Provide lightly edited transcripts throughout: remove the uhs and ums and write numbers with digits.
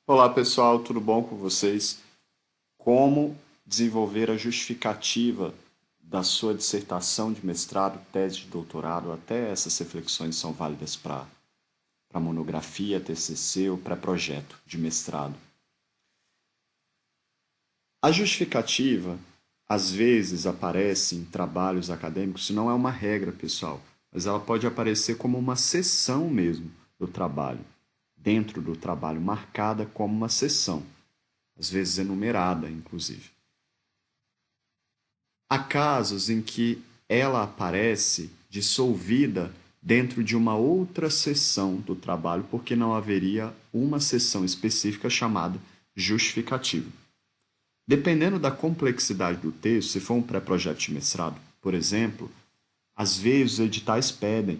Olá pessoal, tudo bom com vocês? Como desenvolver a justificativa da sua dissertação de mestrado, tese de doutorado? Até essas reflexões são válidas para monografia, TCC ou para projeto de mestrado. A justificativa às vezes aparece em trabalhos acadêmicos, isso não é uma regra, pessoal, mas ela pode aparecer como uma seção mesmo do trabalho, dentro do trabalho, marcada como uma seção, às vezes enumerada, inclusive. Há casos em que ela aparece dissolvida dentro de uma outra seção do trabalho, porque não haveria uma seção específica chamada justificativa. Dependendo da complexidade do texto, se for um pré-projeto de mestrado, por exemplo, às vezes os editais pedem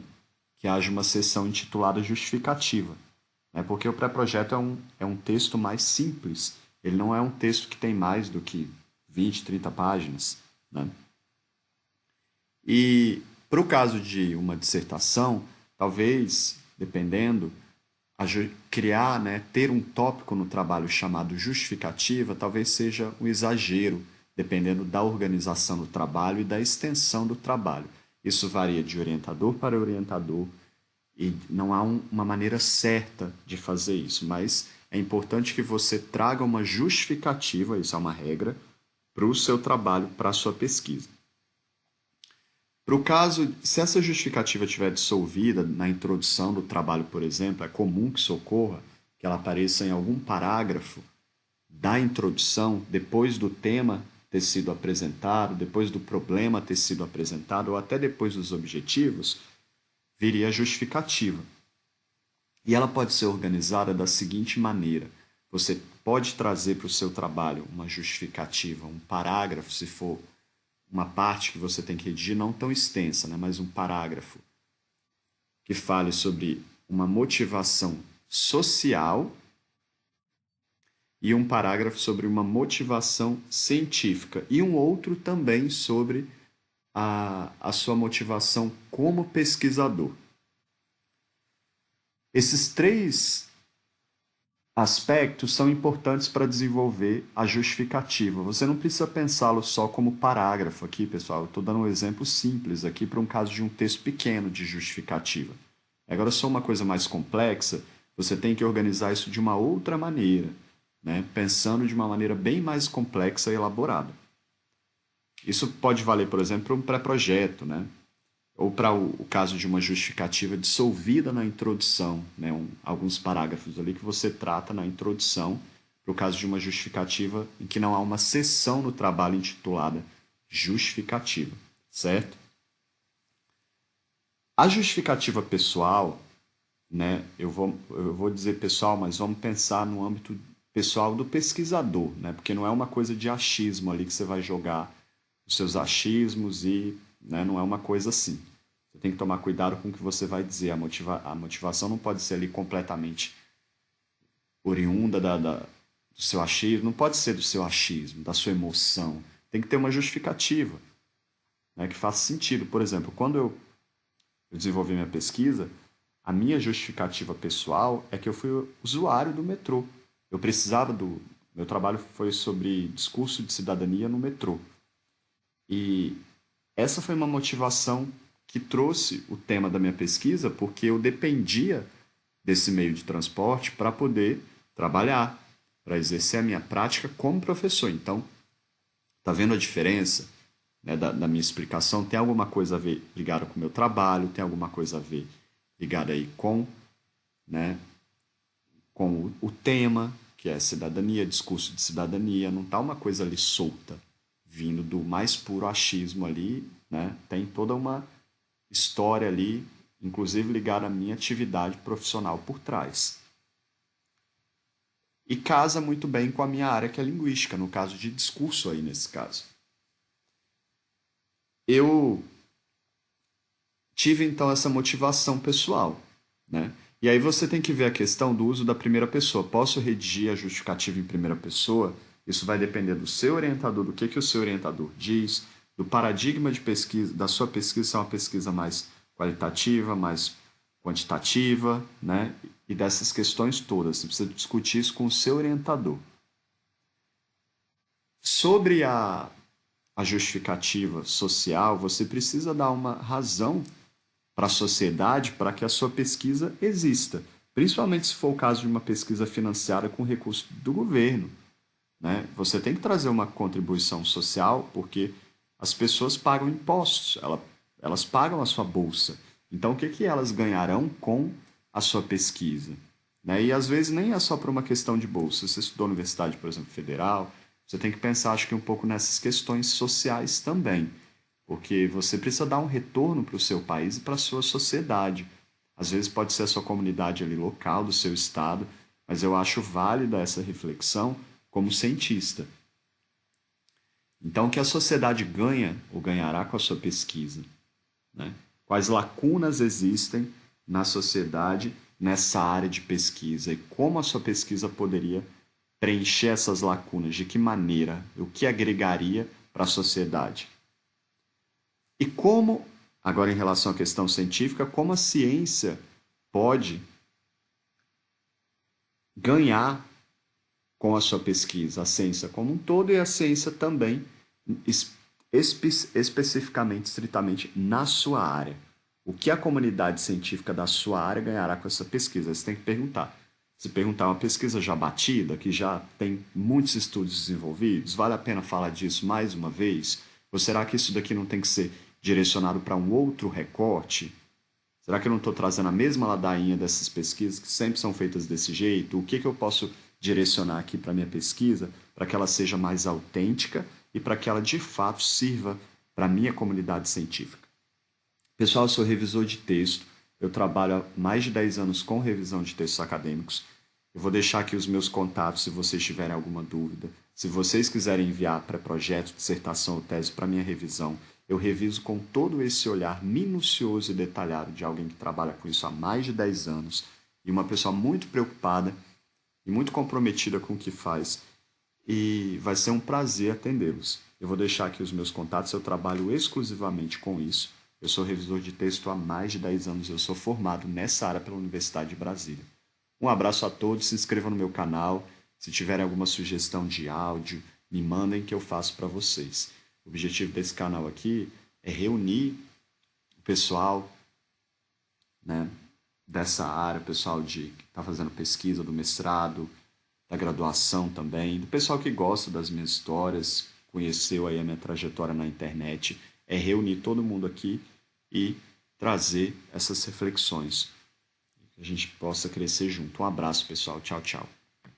que haja uma seção intitulada justificativa, né? Porque o pré-projeto é um texto mais simples, ele não é um texto que tem mais do que 20, 30 páginas, né? E para o caso de uma dissertação, talvez, dependendo, criar, né, ter um tópico no trabalho chamado justificativa, talvez seja um exagero, dependendo da organização do trabalho e da extensão do trabalho. Isso varia de orientador para orientador e não há uma maneira certa de fazer isso, mas é importante que você traga uma justificativa, isso é uma regra, para o seu trabalho, para a sua pesquisa. Para o caso, se essa justificativa estiver dissolvida na introdução do trabalho, por exemplo, é comum que isso ocorra, que ela apareça em algum parágrafo da introdução, depois do tema ter sido apresentado, depois do problema ter sido apresentado, ou até depois dos objetivos, viria a justificativa. E ela pode ser organizada da seguinte maneira: você pode trazer para o seu trabalho uma justificativa, um parágrafo, se for uma parte que você tem que redigir, não tão extensa, né, mas um parágrafo que fale sobre uma motivação social e um parágrafo sobre uma motivação científica e um outro também sobre a sua motivação como pesquisador. Esses três aspectos são importantes para desenvolver a justificativa. Você não precisa pensá-lo só como parágrafo aqui, pessoal. Eu estou dando um exemplo simples aqui para um caso de um texto pequeno de justificativa. Agora, se for uma coisa mais complexa, você tem que organizar isso de uma outra maneira, né? Pensando de uma maneira bem mais complexa e elaborada. Isso pode valer, por exemplo, para um pré-projeto, né? Ou para o caso de uma justificativa dissolvida na introdução, né? Alguns parágrafos ali que você trata na introdução, para o caso de uma justificativa em que não há uma seção no trabalho intitulada justificativa, certo? A justificativa pessoal, né? Eu vou dizer pessoal, mas vamos pensar no âmbito pessoal do pesquisador, né? Porque não é uma coisa de achismo ali que você vai jogar os seus achismos e, né, não é uma coisa assim. Você tem que tomar cuidado com o que você vai dizer. A motivação não pode ser ali completamente oriunda do seu achismo, não pode ser do seu achismo, da sua emoção. Tem que ter uma justificativa, né, que faça sentido. Por exemplo, quando eu desenvolvi minha pesquisa, a minha justificativa pessoal é que eu fui usuário do metrô. Eu precisava do. Meu trabalho foi sobre discurso de cidadania no metrô. E essa foi uma motivação que trouxe o tema da minha pesquisa, porque eu dependia desse meio de transporte para poder trabalhar, para exercer a minha prática como professor. Então, tá vendo a diferença, né, da minha explicação? Tem alguma coisa a ver ligada com o meu trabalho, tem alguma coisa a ver ligada aí né, com o tema, que é cidadania, discurso de cidadania, não tá uma coisa ali solta, vindo do mais puro achismo ali, né? Tem toda uma história ali, inclusive ligada à minha atividade profissional por trás. E casa muito bem com a minha área, que é linguística, no caso de discurso aí nesse caso. Eu tive então essa motivação pessoal, né? E aí você tem que ver a questão do uso da primeira pessoa. Posso redigir a justificativa em primeira pessoa? Isso vai depender do seu orientador, do que o seu orientador diz, do paradigma de pesquisa, da sua pesquisa, se é uma pesquisa mais qualitativa, mais quantitativa, né? e dessas questões todas. Você precisa discutir isso com o seu orientador. Sobre a justificativa social, você precisa dar uma razão para a sociedade para que a sua pesquisa exista, principalmente se for o caso de uma pesquisa financiada com recurso do governo, né? Você tem que trazer uma contribuição social porque as pessoas pagam impostos, elas pagam a sua bolsa. Então, o que que elas ganharão com a sua pesquisa? Né? E às vezes nem é só por uma questão de bolsa. Você estudou na universidade, por exemplo, federal, você tem que pensar, acho que um pouco nessas questões sociais também, porque você precisa dar um retorno para o seu país e para a sua sociedade. Às vezes pode ser a sua comunidade ali local, do seu estado, mas eu acho válida essa reflexão como cientista. Então, o que a sociedade ganha ou ganhará com a sua pesquisa? Né? Quais lacunas existem na sociedade nessa área de pesquisa e como a sua pesquisa poderia preencher essas lacunas? De que maneira? O que agregaria para a sociedade? E como, agora em relação à questão científica, como a ciência pode ganhar com a sua pesquisa, a ciência como um todo e a ciência também, especificamente, estritamente, na sua área. O que a comunidade científica da sua área ganhará com essa pesquisa? Você tem que perguntar. Se perguntar uma pesquisa já batida, que já tem muitos estudos desenvolvidos, vale a pena falar disso mais uma vez? Ou será que isso daqui não tem que ser direcionado para um outro recorte? Será que eu não estou trazendo a mesma ladainha dessas pesquisas que sempre são feitas desse jeito? O que que eu posso direcionar aqui para a minha pesquisa para que ela seja mais autêntica e para que ela de fato sirva para a minha comunidade científica? Pessoal, eu sou revisor de texto, eu trabalho há mais de 10 anos com revisão de textos acadêmicos. Eu vou deixar aqui os meus contatos se vocês tiverem alguma dúvida. Se vocês quiserem enviar pré-projeto, dissertação ou tese para minha revisão, eu reviso com todo esse olhar minucioso e detalhado de alguém que trabalha com isso há mais de 10 anos e uma pessoa muito preocupada e muito comprometida com o que faz. E vai ser um prazer atendê-los. Eu vou deixar aqui os meus contatos, eu trabalho exclusivamente com isso. Eu sou revisor de texto há mais de 10 anos, eu sou formado nessa área pela Universidade de Brasília. Um abraço a todos, se inscrevam no meu canal. Se tiverem alguma sugestão de áudio, me mandem que eu faço para vocês. O objetivo desse canal aqui é reunir o pessoal, né, dessa área, o pessoal que está fazendo pesquisa, do mestrado, da graduação também, do pessoal que gosta das minhas histórias, conheceu aí a minha trajetória na internet, é reunir todo mundo aqui e trazer essas reflexões, que a gente possa crescer junto. Um abraço, pessoal. Tchau, tchau.